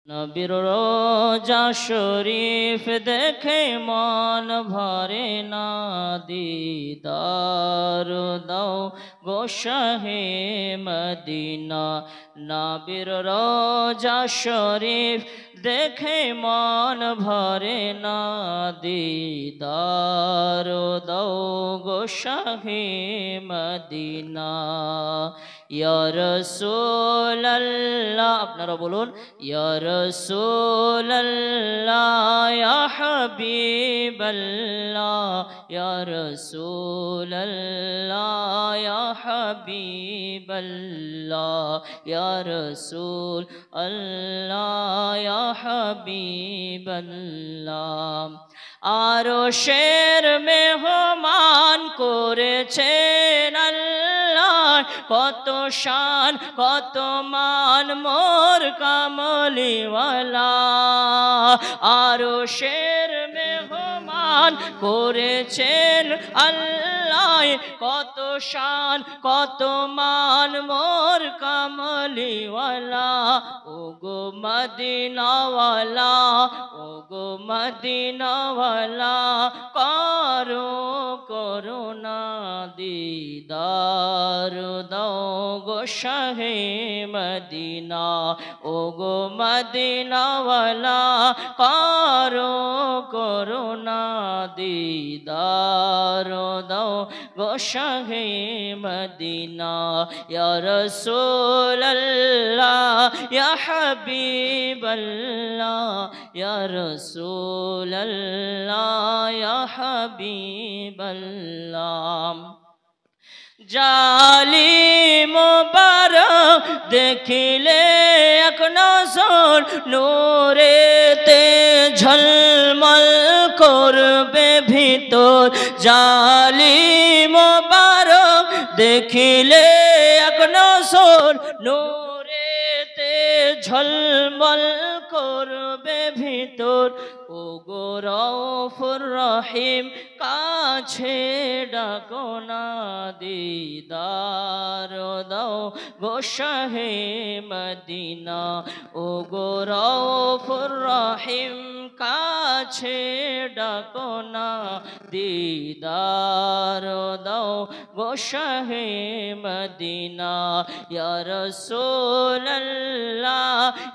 নবীর রোজা শরীফ দেখে মন ভরে না, দিদার দাও গো শাহে মদিনা। নবীর রোজা শরীফ দেখে মন ভরে না, দিদার দাও গো শাহে মদিনা। ইয়া রাসূলুল্লাহ, আপনারা বলুন ইয়া রাসূলুল্লাহ, ইয়া হাবিবাল্লাহ, ইয়া রাসূলুল্লাহ, ইয়া হাবিবাল্লাহ, ইয়া রাসূলুল্লাহ, ইয়া হাবিবাল্লাহ। আরশের মেহমান করেছেন আল্লাহ, কত শান কত মান মোর কামলিওয়ালা। আরশের মেহমান করেছেন আল্লাহ, কত শান কত মান মোর কামলিওয়ালা। ও গো মদিনাওয়ালা, ও গো মদিনাওয়ালা, করো করুণা দিদার দাও গো শাহে মদিনা। ও গো মদিনাওয়ালা, করো করুণা দিদার দাও গো শাহে মদিনা। ইয়া রাসূলুল্লাহ, ইয়া হাবিবাল্লাহ, ইয়া রাসূলুল্লাহ, ইয়া হাবিবাল্লাহ। জালিম মুবারক দেখিলে এক নজর, নূরেতে ঝলমল করবে ভিতর। জালিম মুবারক দেখিলে এক নজর, নূরেতে ঝলমল করবে ভিতর। ও গো রউফুর রহিম, কাছে ডাকো না, দিদার দাও গো শাহে মদিনা। ও গো রউফুর রহিম, কাছে ডাকো না, দিদার দাও গো শাহে মদিনা। ইয়া রাসূলুল্লাহ,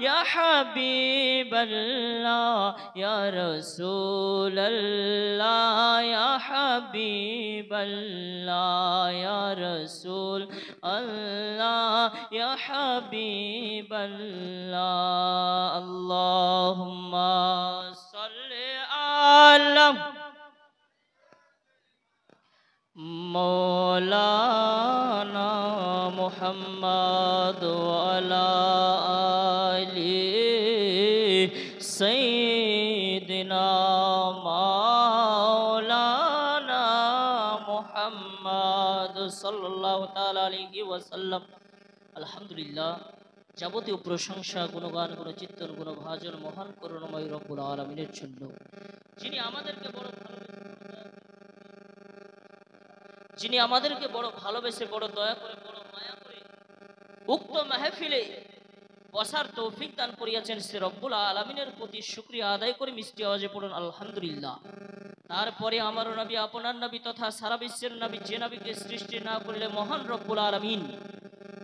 ইয়া হাবিবাল্লাহ, ইয়া রাসূলুল্লাহ, ইয়া হাবিবাল্লাহ, ইয়া রাসূলুল্লাহ, ইয়া হাবিবাল্লাহ। আল্লাহুম্মা সাল্লি আলা মাওলানা মুহাম্মদ ওয়া আলা আলি সাইয়্যিদিনা মাওলানা মুহাম্মদ সাল্লাল্লাহু তাআলা আলাইহি ওয়াসাল্লাম। আলহামদুলিল্লাহ, যাবতীয় প্রশংসা গুণগান গুণচিত্তন গুণভাজন মহান করুণাময় রব্বুল আলামিনের জন্য, যিনি আমাদেরকে বড় ভালোবেসে বড় দয়া করে বড় মায়া করে উক্ত মাহফিলে বসার তৌফিক দান করিয়াছেন। সে রব্বুল আলামিনের প্রতি শুকরিয়া আদায় করে মিষ্টি আওয়াজে পড়ুন আলহামদুলিল্লাহ। তারপরে আমার নবী, আপনার নবী তথা সারা বিশ্বের নবী, যে নবীকে সৃষ্টি না করলে মহান রব্বুল আলামিন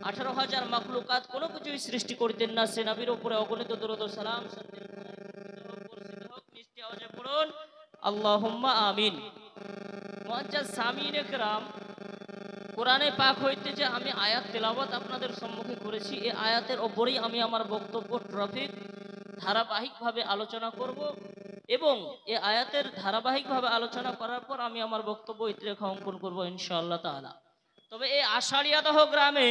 18,000 মাখলুকাত কোনো কিছুই সৃষ্টি করতেন না, সে নবীর উপরে অগণিত দরুদ ও সালাম মিষ্টি আওয়াজে পড়ুন আল্লাহুম্মা আমিন। মুআজ্জাজ সামিঈনে কেরাম, কোরআনে পাক হইতে যে আমি আয়াত তেলাওয়াত আপনাদের সম্মুখে করেছি, এই আয়াতের ওপরেই আমি আমার বক্তব্য টপিক ধারাবাহিকভাবে আলোচনা করব এবং এই আয়াতের ধারাবাহিকভাবে আলোচনা করার পর আমি আমার বক্তব্য ইতিরেখা অঙ্কন করব ইনশাআল্লাহ তাআলা। তবে এই আষাঢ়িয়াদহ গ্রামে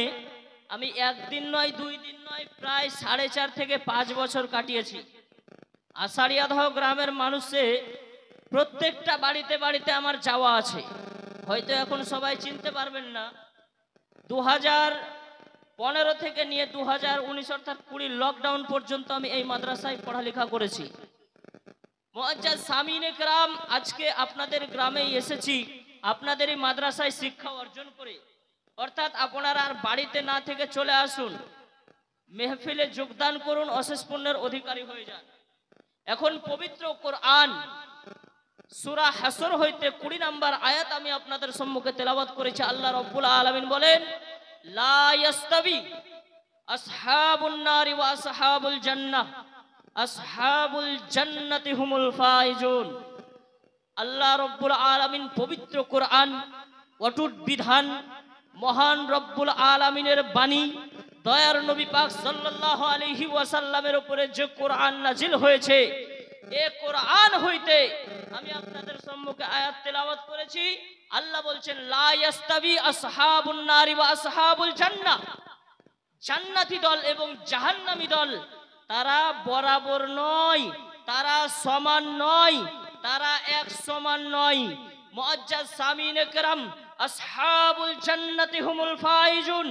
আমি একদিন নয়, 2 দিন নয়, প্রায় 4.5 থেকে 5 বছর কাটিয়েছি। আষাঢ়িয়াদহ গ্রামের মানুষে প্রত্যেকটা বাড়িতে বাড়িতে আমার যাওয়া আছে। হয়তো এখন সবাই চিনতে পারবেন না, 2015 থেকে নিয়ে 2019 অর্থাৎ 20 লকডাউন পর্যন্ত আমি এই মাদ্রাসায় পড়ালেখা করেছি। মুআজ্জাজ সামিঈনে কেরাম, আজকে আপনাদের গ্রামেই এসেছি আপনাদের এই মাদ্রাসায় শিক্ষা অর্জন করে, অর্থাৎ আপনারা আর বাড়িতে না থেকে চলে আসুন। মেহফিলে যোগদান করুন, অশেষ পুণ্যের অধিকারী হয়ে যান। এখন পবিত্র কোরআন সূরা হাসর হইতে 20 নম্বর আয়াত আমি আপনাদের সম্মুখে তেলাওয়াত করেছি। আল্লাহ রাব্বুল আলামিন বলেন, লা ইয়াস্তাবি আসহাবুন নারি ওয়া আসহাবুল জান্নাহ, আসহাবুল জান্নাতি হুমুল ফাইজুন। আল্লাহ রাব্বুল আলামিন পবিত্র কোরআন, অটুট বিধান, মহান রব্বুল আলামিনের বাণী, দয়ার নবী পাক সাল্লাল্লাহু আলাইহি ওয়াসাল্লামের উপরে যে কোরআন নাজিল হয়েছে, এই কোরআন হইতে আমি আপনাদের সম্মুখে আয়াত তেলাওয়াত করেছি। আল্লাহ বলছেন, লা ইয়াস্তাবি আসহাবুন নারি ওয়া আসহাবুল জান্নাহ, জান্নাতি দল এবং জাহান্নামী দল তারা বরাবর নয়, তারা সমান নয়, তারা এক সমান নয়। মুআজ্জাজ সামিনে কেরাম, আসহাবুল জান্নাতি হুমুল ফাইজুন,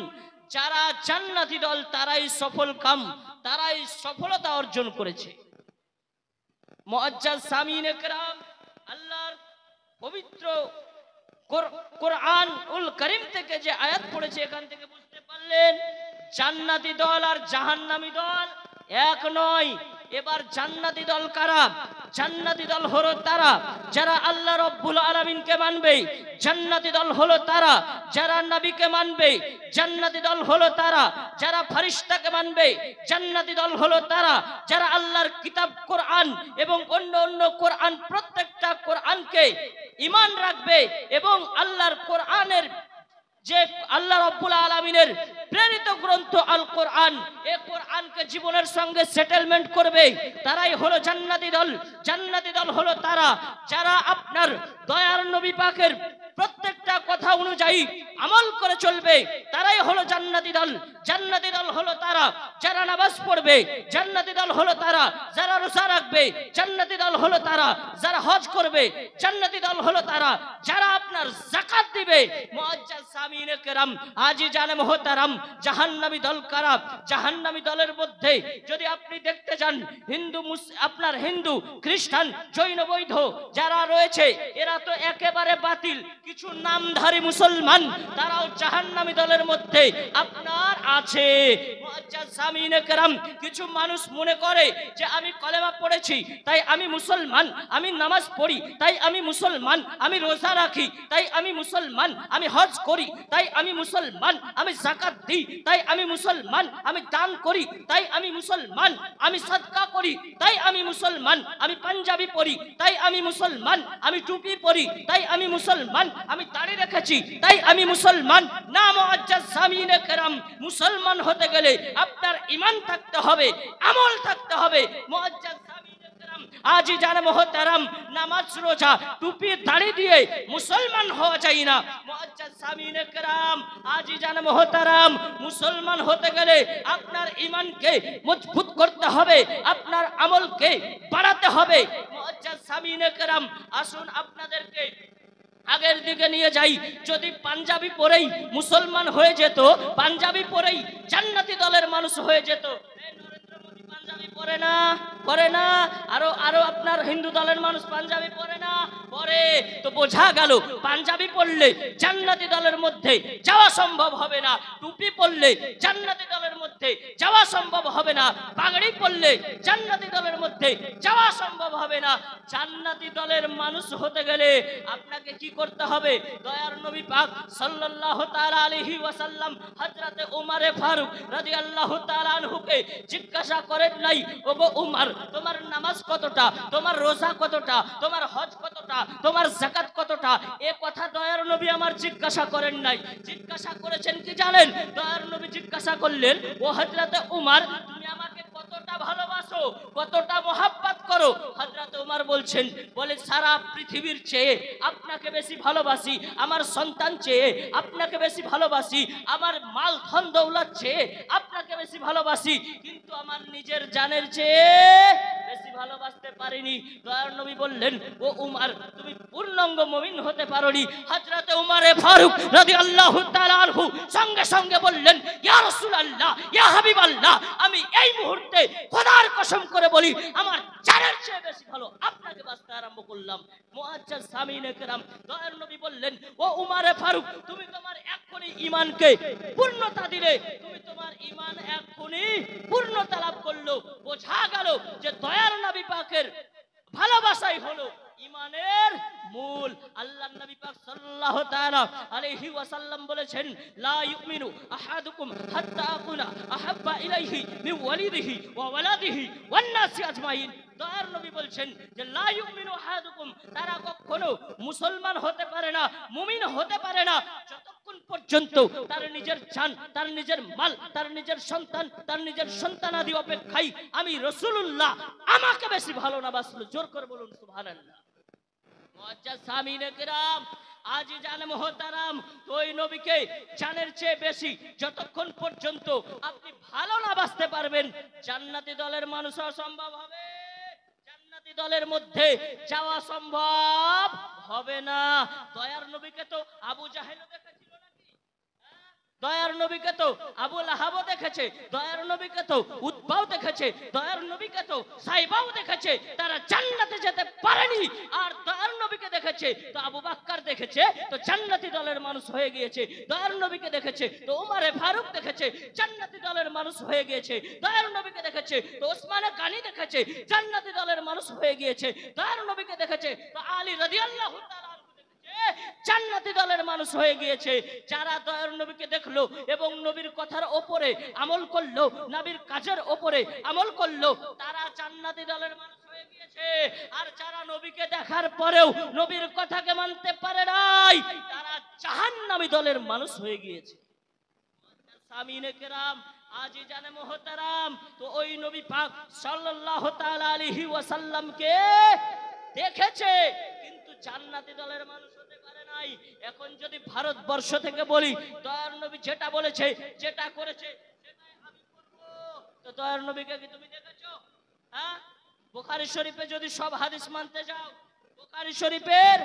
যারা জান্নাতি দল তারাই সফল কাম, তারাই সফলতা অর্জন করেছে। মুআজ্জাজ সামিনে কেরাম, আল্লাহর পবিত্র কোরআন উল কারীম থেকে যে আয়াত পড়েছে, এখান থেকে বুঝতে পারলেন জান্নাতি দল আর জাহান্নামী দল এক নয়। এবার জান্নাতি দল কারা? জান্নাতি দল হলো তারা যারা আল্লাহ রাব্বুল আলামিনকে মানবে, জান্নাতি দল হলো তারা যারা নবীকে মানবে, জান্নাতি দল হলো তারা যারা ফেরেশতাকে মানবে, জান্নাতি দল হলো তারা যারা আল্লাহর কিতাব কোরআন এবং অন্য অন্য কোরআন, প্রত্যেকটা কোরআনকে ঈমান রাখবে এবং আল্লাহর কোরআনের যে আল্লাহ রাব্বুল আলামিনের প্রেরিত গ্রন্থ আল কোরআন, এই কোরআনকে জীবনের সঙ্গে সেটেলমেন্ট করবে, তারাই হলো জান্নাতি দল। জান্নাতি দল হলো তারা যারা আপনার দয়ার নবী পাকের প্রত্যেকটা কথা অনুযায়ী আমল করে চলবে, তারাই হলো জান্নাতি দল। জান্নাতি দল হলো তারা যারা নামাজ পড়বে, জান্নাতি দল হলো তারা যারা রোজা রাখবে, জান্নাতি দল হলো তারা যারা হজ করবে, জান্নাতি দল হলো তারা যারা আপনার যাকাত দিবে। মুআজ্জাজ সামিনে কেরাম, আজিজানে মুহতারাম, জাহান্নামী দল কারা? জাহান্নামী দলের মধ্যে যদি আপনি দেখতে যান, আপনার হিন্দু, খ্রিস্টান, জৈন, বৌদ্ধ যারা রয়েছে, এরা তো একেবারে বাতিল। কিছু নামধারী মুসলমান তারাও জাহান্নামী দলের মধ্যে আপনার আছে। মুআজ্জাজ সামিনে কেরাম, কিছু মানুষ মনে করে যে আমি কলেমা পড়েছি তাই আমি মুসলমান, আমি নামাজ পড়ি তাই আমি মুসলমান, আমি রোজা রাখি তাই আমি মুসলমান, আমি হজ করি তাই আমি মুসলমান, আমি যাকাত দিই তাই আমি মুসলমান, আমি দান করি তাই আমি মুসলমান, আমি সাদকা করি তাই আমি মুসলমান, আমি পাঞ্জাবি পড়ি তাই আমি মুসলমান, আমি টুপি পরি তাই আমি মুসলমান, আমি দাড়ি রেখেছি তাই আমি মুসলমান। না মুআজ্জাজ সামিনে কেরাম, মুসলমান হতে গেলে আপনার ঈমান থাকতে হবে, আমল থাকতে হবে। মুআজ্জাজ সামিনে কেরাম, আজিজানে মুহতারাম, নামাজ, রোজা, টুপি, দাড়ি দিয়ে মুসলমান হওয়া যায় না। মুআজ্জাজ সামিনে কেরাম, আজিজানে মুহতারাম, মুসলমান হতে গেলে আপনার ঈমানকে মজবুত করতে হবে, আপনার আমলকে বাড়াতে হবে। মুআজ্জাজ সামিনে কেরাম, আসুন আপনাদেরকে আগের দিকে নিয়ে যাই। যদি পাঞ্জাবি পরেই মুসলমান হয়ে যেত, পাঞ্জাবি পরেই জান্নাতি দলের মানুষ হয়ে যেত, নরেন্দ্র মোদি পাঞ্জাবি পরে না, পরে না, আরো আপনার হিন্দু দলের মানুষ পাঞ্জাবি পরে না, পরে, তো বোঝা গেল পাঞ্জাবি পরলে জান্নাতি দলের মধ্যে যাওয়া সম্ভব হবে না, টুপি পরলে জান্নাতি দলের মধ্যে যাওয়া সম্ভব হবে না, পাগড়ি পরলে জান্নাতি দলের মধ্যে যাওয়া সম্ভব হবে না। জান্নাতি দলের মানুষ হতে গেলে আপনাকে কি করতে হবে? দয়ার নবী পাক সাল্লাল্লাহু তাআলা আলাইহি ওয়াসাল্লাম হযরতে উমর ফারুক রাদিয়াল্লাহু তাআলা আনহুকে জিজ্ঞাসা করেন নাই, ওগো উমর, তোমার নামাজ কতটা, তোমার রোজা কতটা, তোমার হজ কতটা, তোমার যাকাত কতটা? এ কথা দয়ার নবী আমার জিজ্ঞাসা করেন নাই। জিজ্ঞাসা করেছেন কি জানেন? দয়ার নবী জিজ্ঞাসা করলেন, ও হযরতে উমর, তুমি আমাকে কতটা ভালোবাসো, কতটা মোহাব্বত করো? হযরত উমর বলছেন, বলে সারা পৃথিবীর চেয়ে আপনাকে বেশি ভালোবাসি, আমার সন্তান চেয়ে আপনাকে বেশি ভালোবাসি, আমার মাল ধন দৌলত চেয়ে আপনাকে বেশি ভালোবাসি, কিন্তু আমার নিজের জানের চেয়ে বেশি ভালোবাসতে পারিনি। দয়ার নবী বললেন, ও উমর, তুমি পূর্ণাঙ্গ মুমিন হতে পারোনি। হযরতে উমর ফারুক রাদিয়াল্লাহু তাআলা আনহু সঙ্গে সঙ্গে বললেন, ইয়া রাসূলুল্লাহ, ইয়া হাবিবাল্লাহ, আমি এই মুহূর্তে খোদার কসম করে বলি, আমার জানের চেয়ে বেশি ভালো আপনাকে বাঁচতে আরম্ভ করলাম। মুআজ্জাজ সামিনে কেরাম, দয়ার নবী বললেন, ও উমারে ফারুক, তুমি তোমার এক্ষুনি ঈমানকে পূর্ণতা দিলে, তুমি তোমার ঈমান এক্ষুনি পূর্ণতা লাভ করলো। বোঝা গেল যে দয়ার নবী পাকের ভালোবাসাই হলো ঈমানের মূল। আল্লাহর নবী পাক সাল্লাল্লাহু তাআলা আলাইহি ওয়াসাল্লাম বলেছেন, লা ইউমিনু আহাদুকুম হাত্তা আকুনা আহাব্বা ইলাইহি মিন ওয়ালিদিহি ওয়া ওয়ালাদিহি ওয়ান নাসি আজমাইন। দয়ার নবী বলছেন যে লা ইউমিনু আহাদুকুম, তারা কখনো মুসলমান হতে পারে না, মুমিন হতে পারে না যতক্ষণ পর্যন্ত তার নিজের জান, তার নিজের মাল, তার নিজের সন্তান, তার নিজের সন্তানাদি অপেক্ষায় আমি রাসূলুল্লাহ আমাকে বেশি ভালো না বাসলো। জোর করে বলুন সুবহানাল্লাহ। মুআজ্জাজ সামিনে কেরাম, আজি জানে মোহতারাম, ওই নবীকে জানের চেয়ে বেশি যতক্ষণ পর্যন্ত আপনি ভালো না বাসতে পারবেন, জান্নাতি দলের মানুষ অসম্ভব হবে, জান্নাতি দলের মধ্যে যাওয়া সম্ভব হবে না। দয়ার নবীকে তো আবু জাহেল দেখেছিল নাকি? দয়ার নবীকে তো আবু লাহাবও দেখেছে, দয়ার নবীকে তো উতবাও দেখেছে, দয়ার নবীকে তো সাইবাও দেখেছে, তারা জান্নাতে যেতে পারেনি। আর দয়ার নবীকে দেখেছে তো আবু বাক্কার দেখেছে, তো জান্নাতি দলের মানুষ হয়ে গিয়েছে। দয়ার নবীকে দেখেছে তো উমারে ফারুক দেখেছে, জান্নাতি দলের মানুষ হয়ে গিয়েছে। দয়ার নবীকে দেখেছে তো ওসমানে গানি দেখেছে, জান্নাতি দলের মানুষ হয়ে গিয়েছে। দয়ার নবীকে দেখেছে তো আলী রাদিয়াল্লাহু তাআলা জান্নাতি দলের মানুষ হয়ে গিয়েছে। যারা দয়ার নবীকে দেখলো এবং নবীর কথার ওপরে আমল করলো, নবীর কাজের ওপরে আমল করলো, তারা জান্নাতি দলের মানুষ হয়ে গিয়েছে। আর যারা নবীকে দেখার পরেও নবীর কথাকে মানতে পারে নাই, তারা জাহান্নামী দলের মানুষ হয়ে গিয়েছে। সামিনে কেরাম, আজি জানে মোহতারাম, তো ওই নবী পাক সাল্লাল্লাহু তাআলা আলাইহি ওয়াসাল্লামকে দেখেছে কিন্তু জান্নাতি দলের মানুষ হতে পারে নাই। এখন যদি ভারতবর্ষ থেকে বলি দয়ার নবী যেটা বলেছে, যেটা করেছে সেটাই আমি করব, তো দয়ার নবীকে কি তুমি দেখেছো? হ্যাঁ, বুখারী শরীফে যদি সব হাদিস মানতে যাও, বুখারী শরীফের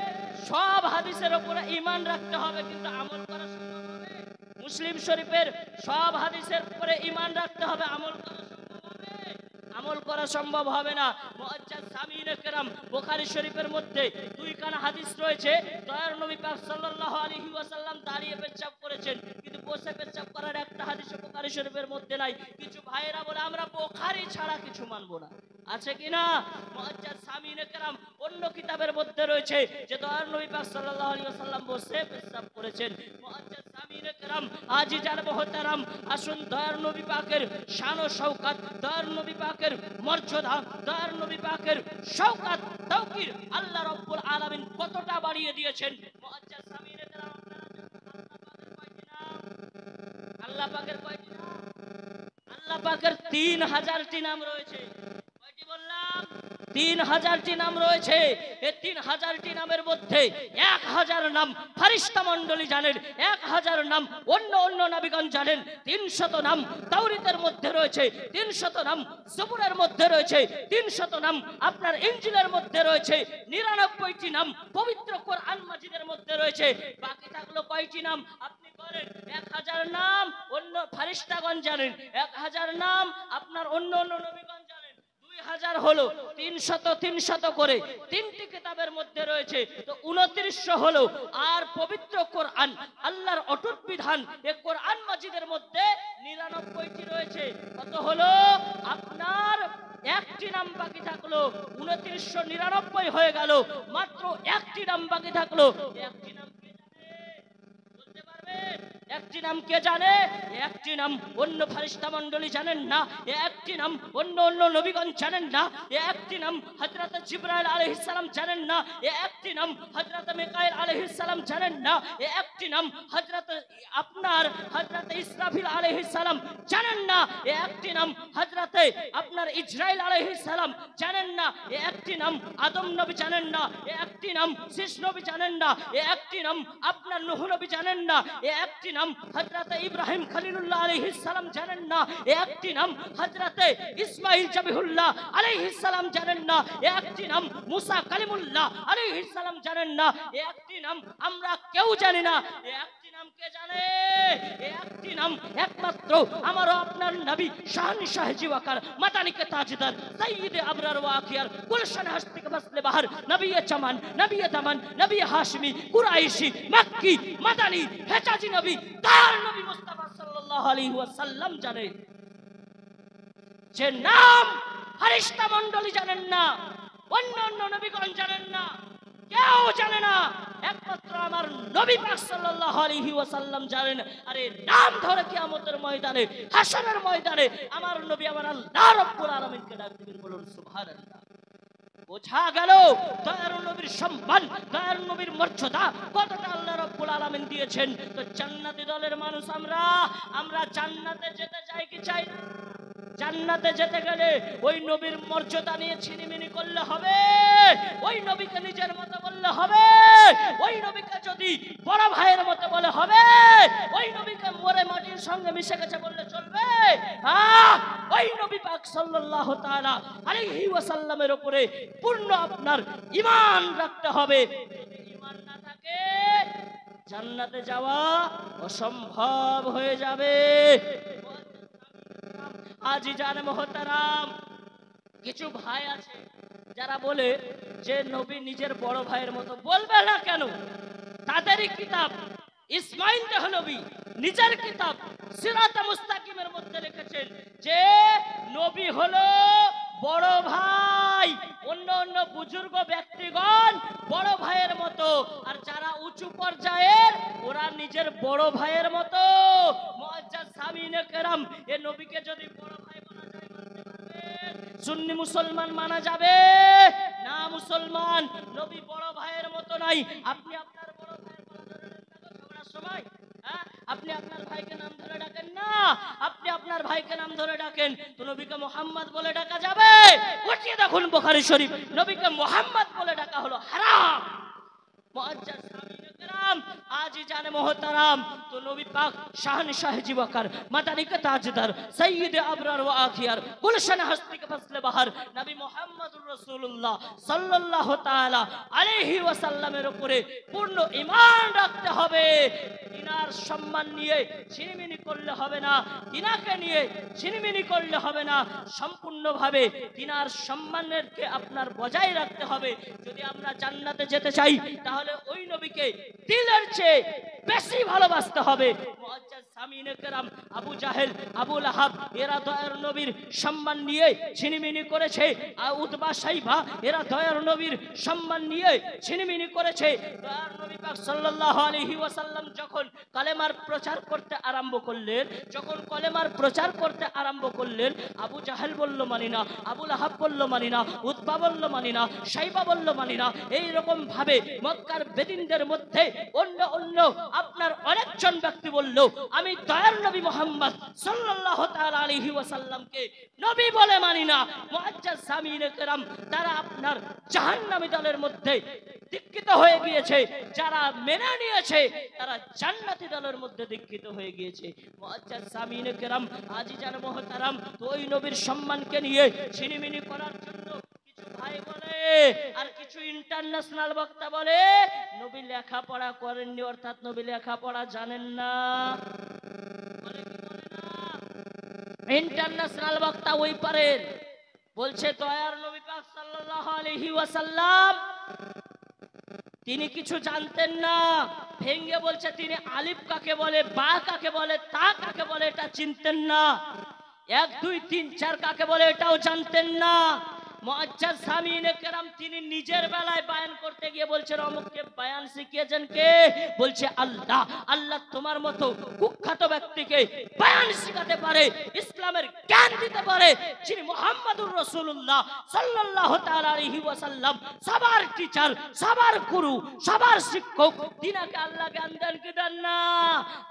সব হাদিসের উপরে ঈমান রাখতে হবে, কিন্তু আমল করা সম্ভব হবে? মুসলিম শরীফের সব হাদিসের উপরে ঈমান রাখতে হবে, আমল করা সম্ভব হবে? আমল করা সম্ভব হবে না। মুআজ্জাজ সামিনে কেরাম, বুখারী শরীফের মধ্যে দুইখানা হাদিস রয়েছে। দয়ার নবী পাক সাল্লাল্লাহু আলাইহি ওয়াসাল্লাম দাঁড়িয়ে পেশাব করেছেন, কিন্তু বসে পেশাব করার একটা হাদিস বুখারী শরীফের মধ্যে নাই। কিছু ভাইয়েরা বলে আমরা বুখারী ছাড়া কিছু মানবো না, আছে কিনা? মুআজ্জাজ সামিনে কেরাম, অন্য কিতাবের মধ্যে রয়েছে যে দয়ার নবী পাক সাল্লাল্লাহু আলাইহি ওয়াসাল্লাম বসে পেশাব করেছেন। মুআজ্জাজ সামিনে কেরাম, আজি জানে মোহতারাম, আসুন দয়ার নবী পাকের শান ও শওকত, দয়ার নবী পাকের মর্যাদা, দয়ার নবী পাকের শওকত তাওকির আল্লাহ রাব্বুল আলামিন কতটা বাড়িয়ে দিয়েছেন। মুআজ্জাজ সামিনে কেরাম, আল্লাহ পাকের কয়টি নাম? আল্লাহ পাকের 3000টি নাম রয়েছে। কয়টি বললাম? 3000টি নাম রয়েছে। এই 3000টি নামের মধ্যে 1000 নাম ফেরেশতা মণ্ডলী জানেন, 1000 নাম অন্য অন্য নবীগণ জানেন, 300 নাম তাওরাতের মধ্যে রয়েছে, 300 নাম জবুরের মধ্যে রয়েছে, 300 নাম আপনার ইনজিলের মধ্যে রয়েছে, 99টি নাম পবিত্র কোরআন মাজিদের মধ্যে রয়েছে। বাকি থাকলো কয়টি নাম? আপনি করেন 1000 নাম অন্য ফেরেশতাগণ জানেন, 1000 নাম আপনার অন্য অন্য নবীগণ জানেন, 2000 হলো 300 করে তিনটি কিতাবের মধ্যে রয়েছে, তো 2900 হলো। আর পবিত্র কোরআন আল্লাহর অটুট বিধান এই কোরআন মাজিদের মধ্যে 99টি রয়েছে। কত হলো? আপনার একটি নাম বাকি থাকলো, 2999 হয়ে গেল, মাত্র একটি নাম বাকি থাকলো। একটি নাম কে জানে? বলতে পারবেন? একটি নাম কে জানে? একটি নাম অন্য ফেরেশতা মণ্ডলী জানেন না, একটি নাম অন্য অন্য নবীগণ জানেন না, একটি নাম হযরত জিবরাইল আলাইহিস সালাম জানেন না, একটি নাম হযরত মিকাইল আলাইহিস সালাম জানেন না, একটি নাম হযরত ইসরাফিল আলাইহিস সালাম জানেন না, একটি নাম হযরত আপনার ইসরাইল আলাইহিস সালাম জানেন না, একটি নাম আদম নবী জানেন না, একটি নাম শীষ নবী জানেন না, একটি নাম আপনার নূহ নবী জানেন না, একটি নাম হযরত ইব্রাহিম খলিলুল্লাহ আলাইহিস সালাম জানেন না, একটি নাম হযরত ইসমাঈল জবিহুল্লাহ আলাইহিস সালাম জানেন না, একটি নাম মুসা কালিমুল্লাহ আলাইহিস সালাম জানেন না, একটি নাম আমরা কেউ জানি না, একটি নাম নাম কে জানে? একটি নাম একমাত্র আমার আপনার নবী শাহনিশাহ জিওয়াকার মাদানী কে তাজদার সাইয়্যিদে আবরার ওয়া আখিয়ার গুলশান হস্তি কে ফাসলে বাহার নবী চামান নবী দামান নবী হাশমি কুরাইশি মক্কি মাদানী হেজাজি নবী তার নবী মুস্তাফা সাল্লাল্লাহু আলাইহি ওয়াসাল্লাম জানে। যে নাম ফেরেশতা মণ্ডলী জানেন না, অন্য অন্য নবীগণ জানেন না, কেউ জানে না, একমাত্র আমার নবী পাক সাল্লাল্লাহু আলাইহি ওয়াসাল্লাম জানেন। আর এই নাম ধরে কিয়ামতের ময়দানে হাশরের ময়দানে আমার নবী আমার আল্লাহ রাব্বুল আলামিনকে ডাক দিবেন। বলুন সুবহানাল্লাহ। বোঝা গেল দয়ার নবীর সম্মান, দয়ার নবীর মর্যাদা কতটা আল্লাহ রাব্বুল আলামিন দিয়েছেন। তো জান্নাতি দলের মানুষ আমরা জান্নাতে যেতে চাই কি চাই না? জান্নাতে যেতে গেলে ওই নবীর মর্যাদা নিয়ে ছিনিমিনি করলে হবে? ওই নবীকে নিজের মতো বললে হবে? ওই নবীকে যদি বড় ভাইয়ের মতো বলে হবে? ওই নবীকে মরে মাটির সঙ্গে মিশে গেছে বললে চলবে? ওই নবী পাক সাল্লাল্লাহু তাআলা আলাইহি ওয়াসাল্লামের উপরে পূর্ণ আপনার ঈমান রাখতে হবে। যদি ঈমান না থাকে জান্নাতে যাওয়া অসম্ভব হয়ে যাবে। আজিজান মোহতারাম, কিছু ভাই আছে যারা বলে যে নবী নিজের বড় ভাইয়ের মতো। বলবে না কেন? তাদেরই কিতাব ইসমাইল দেহলভী নিজের কিতাব সিরাত মুস্তাকিমের মধ্যে লিখেছেন যে নবী হলো বড় ভাই। অন্য অন্য বুজুর্গ ব্যক্তিগণ বড় ভাইয়ের মতো, আর যারা উঁচু পর্যায়ের ওরা নিজের বড় ভাইয়ের মতো। মুআজ্জাজ সামিনে কেরাম, এ নবীকে যদি বড় ভাই মানা যায় মানতে পারবেন? সুন্নি মুসলমান মানা যাবে না? মুসলমান নবী বড় ভাইয়ের মতো নাই। আপনি আপনার বড় ভাইয়ের কথা ধরে ঝগড়ার সময় আপনি আপনার ভাইকে নাম ধরে ডাকেন না? আপনি আপনার ভাইকে নাম ধরে ডাকেন তো নবীকে মুহাম্মদ বলে ডাকা যাবে? উঠিয়ে দেখুন বুখারী শরীফ, নবীকে মুহাম্মদ বলে ডাকা হলো হারাম। মুআজ্জাজ সামিনে কেরাম, আজিজান মোহতারাম, তো নবী পাক শাহনিশাহ জিওয়াকার মাদানী কে তাজদার সাইয়্যিদে আবরার ওয়া আখিয়ার গুলশান হস্তি কে ফাসলে বাহার নবী মুহাম্মদুর রাসূলুল্লাহ সাল্লাল্লাহু তাআলা আলাইহি ওয়াসাল্লামের উপরে পূর্ণ ঈমান রাখতে হবে। তিনার সম্মান নিয়ে ছিনিমিনি করলে হবে না, তিনাকে নিয়ে ছিনিমিনি করলে হবে না। সম্পূর্ণভাবে তিনার সম্মানকে আপনার বজায় রাখতে হবে। যদি আমরা জান্নাতে যেতে চাই তাহলে ওই নবীকে দিলের চেয়ে বেশি ভালোবাসতে হবে। মুআজ্জাজ সামিনে কেরাম, আবু জাহেল, আবু লাহাব এরা দয়ার নবীর সম্মান নিয়ে ছিনিমিনি করেছে। উতবা সাইবা এরা দয়ার নবীর সম্মান নিয়ে ছিনিমিনি করেছে। দয়ার নবী পাক সাল্লাল্লাহু আলাইহি ওয়াসাল্লাম যখন কালেমার প্রচার করতে আরম্ভ করলেন, যখন কলেমার প্রচার করতে আরম্ভ করলেন, আবু জাহেল বলল মানি না, আবু লাহাব বলল মানি না, উতবা বলল মানি না, সাইবা বলল মানি না। এই রকম ভাবে মক্কার বেদিনদের মধ্যে অন্য অন্য আপনার অনেকজন ব্যক্তি বলল আমি দয়ার নবী মুহাম্মদ সাল্লাল্লাহু তাআলা আলাইহি ওয়াসাল্লামকে নবী বলে মানি না। মুআজ্জাজ সামিনে কেরাম, তারা আপনার জাহান্নামী দলের মধ্যে দীক্ষিত হয়ে গিয়েছে। যারা মেনে নিয়েছে তারা জান্নাতি দলের মধ্যে দীক্ষিত হয়ে গিয়েছে। মুআজ্জাজ সামিনে কেরাম, আজিজান মুহতারাম, তো ওই নবীর সম্মানকে নিয়ে ছিনিমিনি করার জন্য কিছু ভাই বলে আর কিছু ইন্টারন্যাশনাল বক্তা বলে নবী লেখাপড়া করেননি, অর্থাৎ নবী লেখাপড়া জানেন না। বলে কি বলে না? ইন্টারন্যাশনাল বক্তা ওই পারের বলছে দয়ার নবী পাক সাল্লাল্লাহু আলাইহি ওয়াসাল্লাম তিনি কিছু জানতেন না। ভেঙ্গে বলছে তিনি আলিফ কাকে বলে, বা কাকে বলে, তা কাকে বলে এটা চিনতেন না। 1 2 3 4 কাকে বলে এটাও জানতেন না। মুআজ্জাজ সামিনে কেরাম তিনি নিজের বেলায় বয়ান করতে গিয়ে বলছেন অমুককে বয়ান শিখিয়েছেন কে? বলছে আল্লাহ। আল্লাহ তোমার মতো কুখ্যাত ব্যক্তিকে বয়ান শিখাতে পারে, ইসলামের জ্ঞান দিতে পারে, যিনি মুহাম্মদুর রাসূলুল্লাহ সাল্লাল্লাহু তাআলা আলাইহি ওয়াসাল্লাম সবার টিচার, সবার গুরু, সবার শিক্ষক, তিনাকে আল্লাহ জ্ঞান দেন কি দেন না?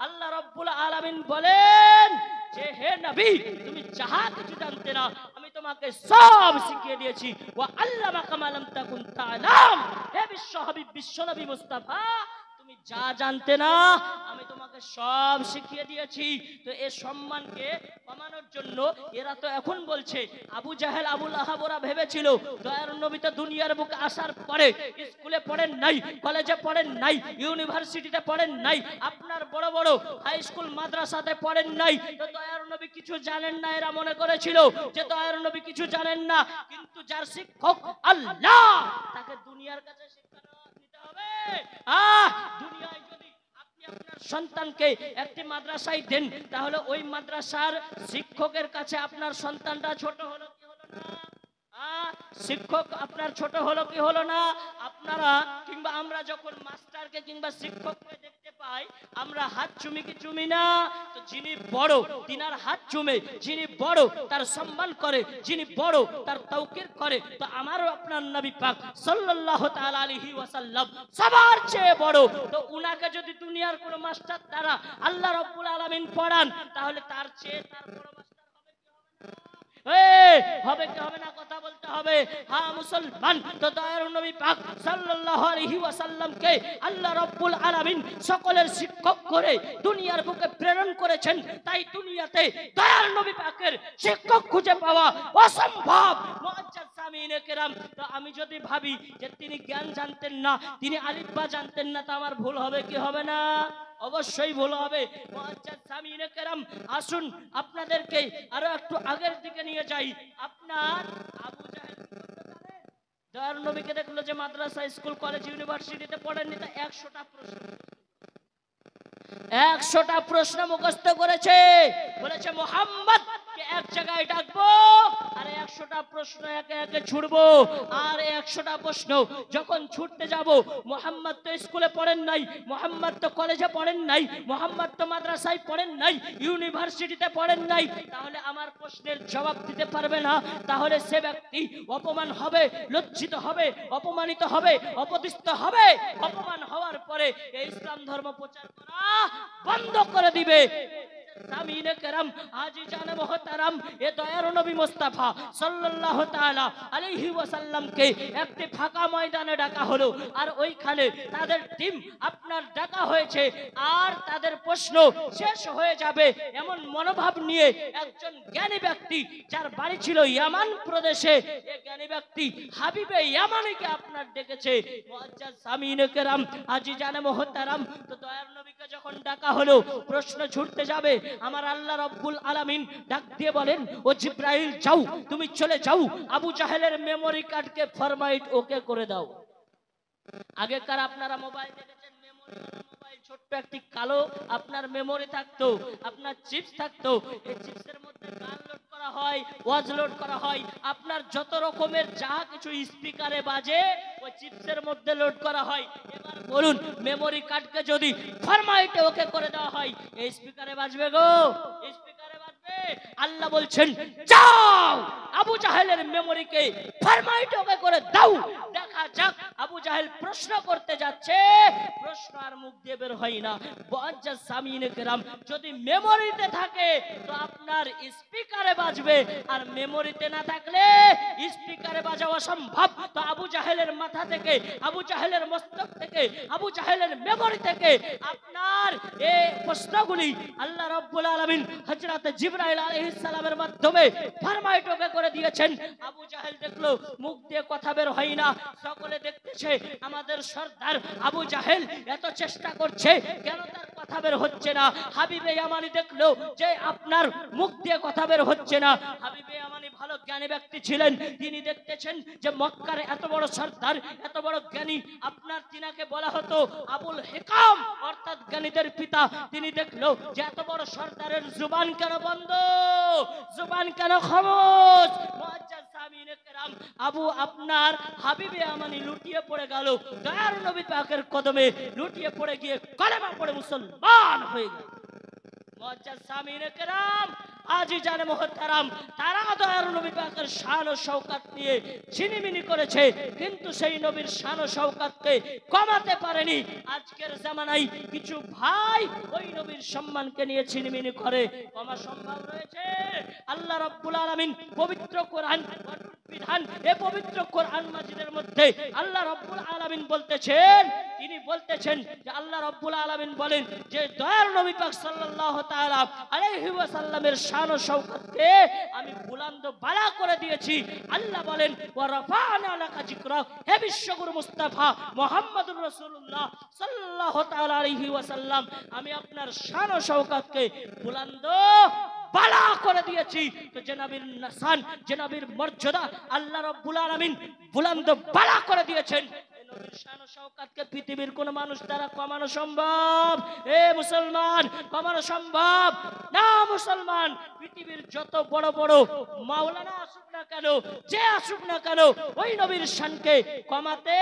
আল্লাহ রাব্বুল আলামিন বলেন যে হে নবী তুমি যাহা কিছু জানতে না আমি তোমাকে সব শিখিয়ে দিয়েছি। ওয়া আল্লামাকা মা লাম তাকুন তা'লাম। হে বিশ্ব হাবিব, বিশ্ব নবী মুস্তাফা তুমি যা জানতে না আমি তোমাকে সব শিখিয়ে দিয়েছি। তো এই সম্মানকে কমানোর জন্য এরা তো এখন বলছে, আবু জাহেল আবুল আহাব ওরা ভেবেছিল দয়ার নবী তো দুনিয়ার বুকে আসার পরে স্কুলে পড়েন নাই, কলেজে পড়েন নাই, ইউনিভার্সিটিতে পড়েন নাই, আপনার বড় বড় হাই স্কুল মাদ্রাসাতে পড়েন নাই, তো দয়ার নবী কিছু জানেন না। এরা মনে করেছিল যে দয়ার নবী কিছু জানেন না, কিন্তু যার শিক্ষক আল্লাহ তাকে দুনিয়ার কাছে শিক্ষা নিতে হবে। দুনিয়ায় যদি আপনি আপনার সন্তানকে একটি মাদ্রাসায় দেন, তাহলে ওই মাদ্রাসার শিক্ষকের কাছে আপনার সন্তানটা ছোট হলো কি হলো না? শিক্ষক আপনার ছোট হলো কি হলো না? আপনারা কিংবা আমরা যখন মাস্টারকে কিংবা শিক্ষককে দেখতে পাই, আমরা হাত চুমি কি চুমি না? তো যিনি বড় তিনার হাত চুমে, যিনি বড় তার সম্মান করে, যিনি বড় তার তাওকির করে। তো আমারও আপনার নবী পাক সাল্লাল্লাহু তাআলা আলাইহি ওয়াসাল্লাম সবার চেয়ে বড়। তো উনাকে যদি দুনিয়ার কোনো মাস্টার দ্বারা আল্লাহ রাব্বুল আলামিন পড়ান, তাহলে তার চেয়ে তার বড় মাস্টার হবে কি হবে না? কথা বলতে হবে। হ্যাঁ মুসলমান, তো দয়ার নবী পাক সাল্লাল্লাহু আলাইহি ওয়াসাল্লামকে আল্লাহ রাব্বুল আলামিন সকলের শিক্ষক করে দুনিয়ার বুকে প্রেরণ করেছেন। তাই দুনিয়াতে দয়ার নবী পাকের শিক্ষক খুঁজে পাওয়া অসম্ভব। মুআজ্জাজ সামিনে কেরাম, তো আমি যদি ভাবি যে তিনি জ্ঞান জানতেন না, তিনি আলিফ বা জানতেন না, তা আমার ভুল হবে কি হবে না? অবশ্যই ভুল হবে। মুআজ্জাজ সামিনে কেরাম, আসুন আপনাদেরকে আরো একটু আগের দিকে নিয়ে যাই। আপনার আবু জাহেল দয়ার নবীকে দেখলো যে মাদ্রাসা স্কুল কলেজ ইউনিভার্সিটিতে পড়েননি, তা 100টা প্রশ্ন মুখস্থ করেছে। বলেছে মুহাম্মদ কে এক জায়গায় ডাকবো আর 100টা প্রশ্ন একে একে ছুড়বো। আর 100টা প্রশ্ন যখন ছুটতে যাব, মুহাম্মদ তো স্কুলে পড়েন নাই, মুহাম্মদ তো কলেজে পড়েন নাই, মুহাম্মদ তো মাদ্রাসায় পড়েন নাই, ইউনিভার্সিটিতে পড়েন নাই, তাহলে আমার প্রশ্নের জবাব দিতে পারবে না। তাহলে সে ব্যক্তি অপমান হবে, লজ্জিত হবে, অপমানিত হবে, অপদস্থ হবে। অপমান হওয়ার পরে এই ইসলাম ধর্ম প্রচার করা বন্ধ করে দিবে। সামিনে কেরাম, আজি জানে মুহতারাম, এ দয়ার নবী মুস্তাফা সাল্লাল্লাহু তাআলা আলাইহি ওয়াসাল্লামকে একটি ফাঁকা ময়দানে ডাকা হলো। আর ওইখানে তাদের টিম আপনার ডাকা হয়েছে, আর তাদের প্রশ্ন শেষ হয়ে যাবে এমন মনোভাব নিয়ে একজন জ্ঞানী ব্যক্তি, যার বাড়ি ছিল ইয়ামান প্রদেশে, এই জ্ঞানী ব্যক্তি হাবিবে ইয়ামানিকে আপনার ডেকেছে। মুআজ্জাজ সামিনে কেরাম, আজি জানে মুহতারাম, তো দয়ার নবীকে যখন ডাকা হলো, প্রশ্ন ছুটতে যাবে, আমার আল্লাহ রাব্বুল আলামিন ডাক দিয়ে বলেন, ও জিব্রাইল যাও, তুমি চলে যাও, আবু জাহেলের মেমোরি কার্ডকে ফরমাইট ওকে করে দাও। আগেকার আপনারা মোবাইল দেখেছেন, মেমোরি মোবাইল, ছোট্ট একটি কালো আপনার মেমোরি থাকতো, আপনার চিপস থাকতো। এই চিপসের মধ্যে গান লোড করা হয়, ওয়াজ লোড করা হয়, আপনার যত রকমের যা কিছু স্পিকারে বাজে ওই চিপসের মধ্যে লোড করা হয়। এবার বলুন, মেমোরি কার্ডকে যদি ফরমাইটে ওকে করে দেওয়া হয়, এই স্পিকারে বাজবে গো? স্পিকারে বাজবে? আল্লাহ বলছেন, যাও আবু জাহেলের মেমোরিকে ফরমাইটে ওকে করে দাও। দেখা যাক আবু জাহেল প্রশ্ন করতে যাচ্ছে, প্রশ্ন আর মুখ দিয়ে বের হয় না। মুআজ্জাজ সামিনে কেরাম, যদি মেমোরিতে থাকে তো আপনার স্পিকারে বাজবে, আর মেমোরিতে না থাকলে স্পিকারে বাজা অসম্ভব। তো আবু জাহেলের মাথা থেকে, আবু জাহেলের মস্তক থেকে, আবু জাহেলের মেমোরি থেকে আপনার এই প্রশ্নগুলি আল্লাহ রাব্বুল আলামিন হযরত জিবরাইল আলাইহিস সালামের মাধ্যমে ফরমাইট ওকে করে দিয়েছেন। আবু জাহেল দেখলো মুখ দিয়ে কথা বের হয় না, সকলে দেখতেছে আমাদের সর্দার আবু জাহেল এত চেষ্টা করছে, কেন তার কথা বের হচ্ছে না? হাবিবে ইয়ামানি দেখলো যে আপনার মুখ দিয়ে কথা বের হচ্ছে না। হাবিবে ইয়ামানি ভালো জ্ঞানী ব্যক্তি ছিলেন, তিনি দেখতেছেন যে মক্কার এত বড় সর্দার, এত বড় জ্ঞানী, আপনার তিনাকে বলা হতো আবুল হিকাম, অর্থাৎ জ্ঞানীদের পিতা। তিনি দেখলো যে এত বড় সর্দারের জুবান কেন বন্ধ, জুবান কেন খামোশ? মুআজ্জাজ সামিনে কেরাম, আবু আপনার হাবিবে ইয়ামানি লুটিয়ে পড়ে গেল, দয়ার নবী পাকের কদমে লুটিয়ে পড়ে গিয়ে কলেমা পড়ে মুসলমান হয়ে গেল। মুআজ্জাজ সামিনে কেরাম, আজি জানে মুহতারাম, তারা দয়ার নবী পাকের শান ও শওকত নিয়ে ছিনিমিনি করেছে, কিন্তু সেই নবীর শান ও শওকতকে কমাতে পারেনি। আজকের জামানায় কিছু ভাই ওই নবীর সম্মানকে নিয়ে ছিনিমিনি করে, কমা সম্ভব রয়েছে? আল্লাহ রাব্বুল আলামিন পবিত্র কোরআন বিধান এই পবিত্র কোরআন মাজিদের মধ্যে আল্লাহ রাব্বুল আলামিন বলতেছেন, তিনি বলতেছেন যে আল্লাহ রাব্বুল আলামিন বলেন যে দয়ার নবী পাক সাল্লাল্লাহু তাআলা আলাইহি ওয়াসাল্লামের শান ও শওকতকে আমি বুলন্দ বালা করে দিয়েছি। আল্লাহ বলেন ওয়া রাফা'না লাকা যিকরা, হে বিশ্বগুরু মুস্তাফা মুহাম্মদুর রাসূলুল্লাহ সাল্লাল্লাহু তাআলা আলাইহি ওয়াসাল্লাম আমি আপনার শান ও শওকতকে বুলন্দ বালা করে দিয়েছি। তো যে নবীর শান, যে নবীর মর্যাদা আল্লাহ রাব্বুল আলামিন বুলন্দ বালা করে দিয়েছেন, এই নবীর শান ও শওকতকে পৃথিবীর কোন মানুষ দ্বারা কমানো সম্ভব? এ মুসলমান, কমানো সম্ভব না। মুসলমান, পৃথিবীর যত বড় বড় মাওলানা আসুক না কেন, যে আসুক না কেন, ওই নবীর শানকে কমাতে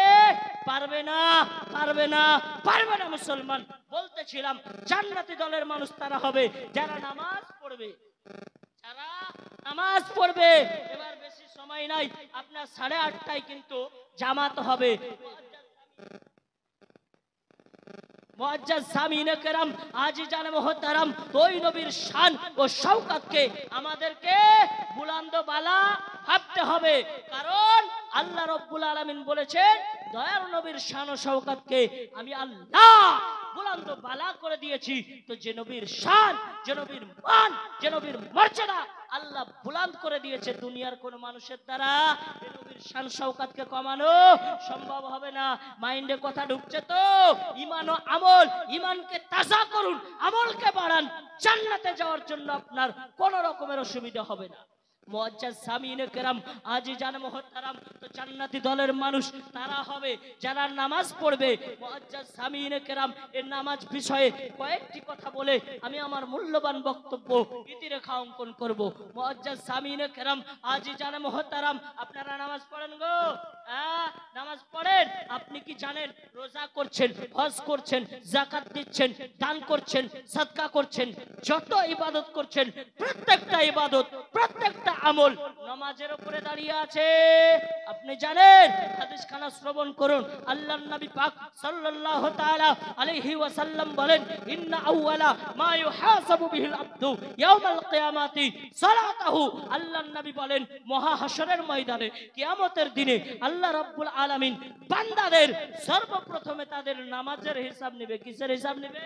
পারবে না, পারবে না, পারবে না। মুসলমান, বলতেছিলাম জান্নাতি দলের মানুষ তারা হবে যারা নামাজ পড়বে, যারা নামাজ পড়বে। এবার বেশি সময় নাই, আপনার 8:30টায় কিন্তু জামাত হবে। মুআজ্জাজ সামিনে কেরাম, আজিজান মুহতারাম, ওই নবীর শান ও শওকতকে আমাদেরকে বুলন্দ বালা ভাবতে হবে। কারণ আল্লাহ রাব্বুল আলামিন বলেছেন দয়ার নবীর শান ও শওকতকে আমি আল্লাহ বুলন্দ বালা করে দিয়েছি। তো যে নবীর শান, যে নবীর মান, যে নবীর মর্যাদা আল্লাহ বুলন্দ করে দিয়েছে, দুনিয়ার কোন মানুষের দ্বারা এই নবীর শান শওকতকে কমানো সম্ভব হবে না। মাইন্ডে কথা ঢুকছে তো? ঈমান ও আমল, ঈমানকে তাজা করুন, আমলকে বাড়ান, জান্নাতে যাওয়ার জন্য আপনার কোন রকমের অসুবিধা হবে না। মুআজ্জাজ সামিনে কেরাম, আজিজান মুহতারাম, তো জান্নাতি দলের মানুষ তারা হবে যারা নামাজ পড়বে। মুআজ্জাজ সামিনে কেরাম, এই নামাজ বিষয়ে কয়েকটি কথা বলে আমি আমার মূল্যবান বক্তব্য ইতিরেখা অঙ্কন করব। মুআজ্জাজ সামিনে কেরাম, আজিজান মুহতারাম, আপনারা নামাজ পড়েন গো? নামাজ পড়েন? আপনি কি জানেন রোজা করছেন, হজ করছেন, যাকাত দিচ্ছেন, দান করছেন, সাদকা করছেন, যত ইবাদত করছেন, প্রত্যেকটা ইবাদত, প্রত্যেকটা আমল নামাজের উপরে দাঁড়িয়ে আছে। আপনি জানেন? হাদিস খানা শ্রবণ করুন। আল্লাহর নবী পাক সাল্লাল্লাহু তাআলা আলাইহি ওয়াসাল্লাম বলেন ইন্না আউওয়ালা মা ইউহাসাবু বিহিল আবদু ইয়াউমাল কিয়ামাতি সালাতুহু। আল্লাহর নবী বলেন মহা হাশরের ময়দানে, কিয়ামতের দিনে আল্লাহ রাব্বুল আলামিন বান্দাদের সর্বপ্রথমে তাদের নামাজের হিসাব নেবে। কিসের হিসাব নেবে?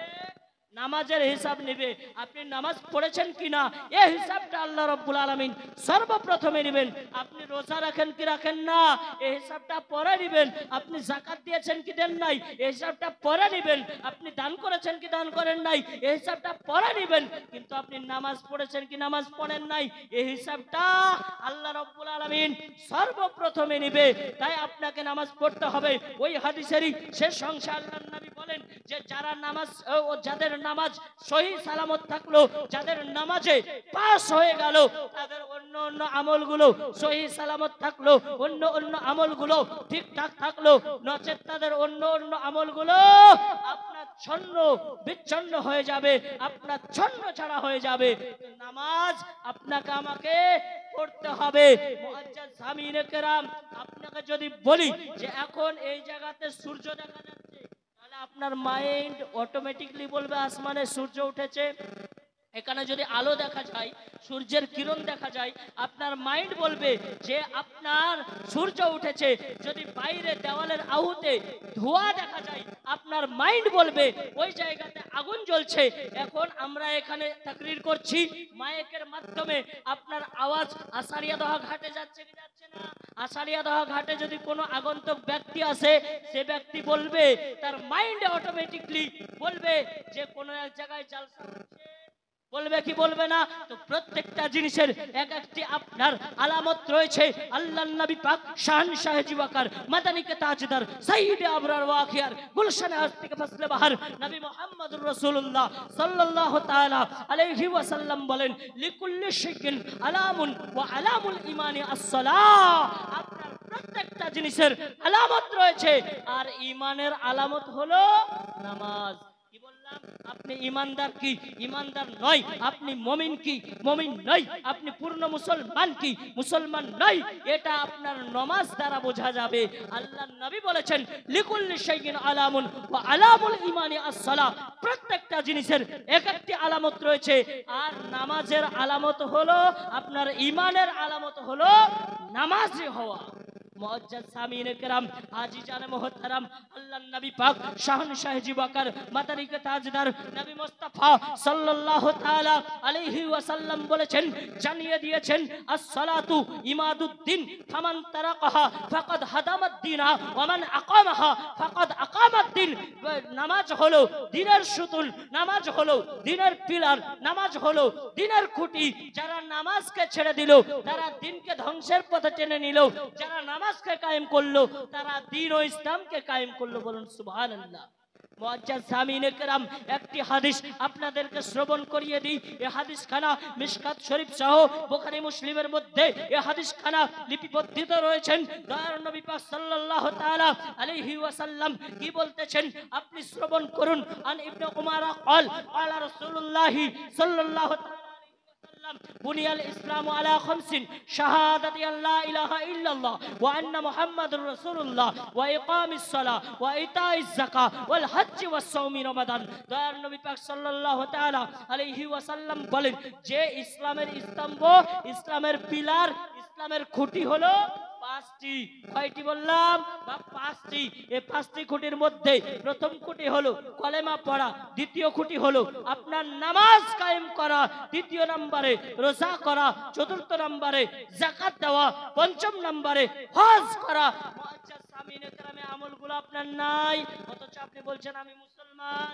নামাজের হিসাব নেবে। আপনি নামাজ পড়েছেন কিনা এই হিসাবটা আল্লাহ রাব্বুল আলামিন সর্বপ্রথমে নেবেন। আপনি রোজা রাখেন কি রাখেন না এই হিসাবটা পরে নেবেন। আপনি যাকাত দিয়েছেন কি দেন নাই এই হিসাবটা পরে নেবেন। আপনি দান করেছেন কি দান করেন নাই এই হিসাবটা পরে নেবেন। কিন্তু আপনি নামাজ পড়েছেন কি নামাজ পড়েন নাই এই হিসাবটা আল্লাহ রাব্বুল আলামিন সর্বপ্রথমে নেবে। তাই আপনাকে নামাজ পড়তে হবে। ওই হাদিসেরই শেষ অংশে আল্লাহর নবী বলেন যে যারা নামাজ ও যাদের নামাজ সহি সালামত থাকলো, যাদের নামাজে পাস হয়ে গেল, তাদের অন্য অন্য আমলগুলো সহি সালামত থাকলো, অন্য অন্য আমলগুলো ঠিকঠাক থাকলো, নচেত তাদের অন্য অন্য আমলগুলো আপনার ছন্ন বিচ্ছন্ন হয়ে যাবে, আপনার ছন্ন ছাড়া হয়ে যাবে। নামাজ আপনাকে আমাকে পড়তে হবে। মুআজ্জাজ সামিনে কেরাম, আপনাকে যদি বলি যে এখন এই জায়গাতে সূর্য দেখা যাচ্ছে, আপনার মাইন্ড অটোমেটিকলি বলবে আসমানে সূর্য উঠেছে। এখানে যদি আলো দেখা যায়, সূর্যের কিরণ দেখা যায়, আপনার মাইন্ড বলবে যে আপনার সূর্য উঠেছে। যদি বাইরে দেওয়ালের আহুতে ধোঁয়া দেখা যায়, আপনার মাইন্ড বলবে ওই জায়গাতে আগুন জ্বলছে। এখন আমরা এখানে তাকরীর করছি মাইকের মাধ্যমে, আপনার আওয়াজ আসারিয়াদহ ঘাটে যাচ্ছে কি যাচ্ছে না? আসারিয়াদহ ঘাটে যদি কোনো আগন্তুক ব্যক্তি আসে, সে ব্যক্তি বলবে, তার মাইন্ডে অটোমেটিকলি বলবে যে কোনো এক জায়গায় জালসা হচ্ছে, বলবে কি বলবে না? তো প্রত্যেকটা জিনিসের এক একটি আপনার আলামত রয়েছে। আল্লাহর নবী পাক শাহনশাহ জিওয়াকার, মাদানিকে তাজদার, সাইয়্যিদে আবরার ওয়াখিয়ার, গুলশানে আস্তিকে ফসলে বাহার নবী মুহাম্মদুর রাসূলুল্লাহ সাল্লাল্লাহু তাআলা আলাইহি ওয়াসাল্লাম বলেন লিকুল্লি শাইইন আলামুন ওয়া আলামুল ঈমানি আস-সালাহ। আপনার প্রত্যেকটা জিনিসের আলামত রয়েছে, আর ঈমানের আলামত হলো নামাজ। কি বললাম? আপনি ইমানদার কি ইমানদার নয়, আপনি মুমিন কি মুমিন নয়, আপনি পূর্ণ মুসলমান কি মুসলমান নয়, এটা আপনার নামাজ দ্বারা বোঝা যাবে। আল্লাহর নবী বলেছেন লিকুল্লি শাইইন আলামুন ওয়া আলামুল ঈমানি আস-সালাহ। প্রত্যেকটা জিনিসের এক একটি আলামত রয়েছে, আর নামাজের আলামত হলো, আপনার ঈমানের আলামত হলো নামাজি হওয়া। মুআজ্জাজ সামিনে কেরাম, হাজী জানে মোহতারাম, আল্লাহর নবী পাক শাহনশাহ জিবাকার মাদানী কে তাজদার নবী মুস্তাফা সাল্লাল্লাহু তাআলা আলাইহি ওয়াসাল্লাম বলেছেন, জানিয়ে দিয়েছেন, আস-সালাতু ইমাদুদ্দিন ফামান তারাকাহা ফাকাদ হাদামাদ-দীনা ওয়া মান আকামাহা ফাকাদ আকামাদ-দীন। নামাজ হলো দ্বীনের সুতুন, নামাজ হলো দ্বীনের পিলার, নামাজ হলো দ্বীনের খুঁটি। যারা নামাজকে ছেড়ে দিল তারা দ্বীনকে ধ্বংসের পথে টেনে নিল, যারা নামাজকে কায়েম করলো তারা দ্বীন ও ইসলামকে কায়েম করলো। বলুন সুবহানাল্লাহ। মুআজ্জাজ সামিনে কেরাম, একটি হাদিস আপনাদেরকে শ্রবণ করিয়ে দিই। এই হাদিস খানা মিশকাত শরীফ সহ বুখারী মুসলিমের মধ্যে এই হাদিস খানা লিপিবদ্ধ রয়েছেন। দয়ার নবী পাক সাল্লাল্লাহু তাআলা আলাইহি ওয়াসাল্লাম কি বলতেছেন আপনি শ্রবণ করুন। আন ইবনে উমার قال قال رسول الله صلى الله بني الإسلام على 5: شهادة أن لا إله إلا الله وأن محمد رسول الله وإقام الصلاة وإيتاء الزكاة والحج والصوم رمضان। দয়ার নবী পাক সাল্লাল্লাহু তাআলা আলাইহি ওয়াসাল্লাম বলেন, যে ইসলামের স্তম্ভ, ইসলামের পিলার, ইসলামের খুঁটি হলো পাঁচটি। কয়টি বললাম? বা পাঁচটি। এই পাঁচটি খুঁটির মধ্যে প্রথম খুঁটি হলো কলেমা পড়া, দ্বিতীয় খুঁটি হলো আপনার নামাজ কায়েম করা, তৃতীয় নম্বরে রোজা করা, চতুর্থ নম্বরে যাকাত দেওয়া, পঞ্চম নম্বরে হজ করা। মুআজ্জাজ সামিনে কেরামে আমলগুলো আপনার নাই, অথচ আপনি বলছেন আমি মুসলমান।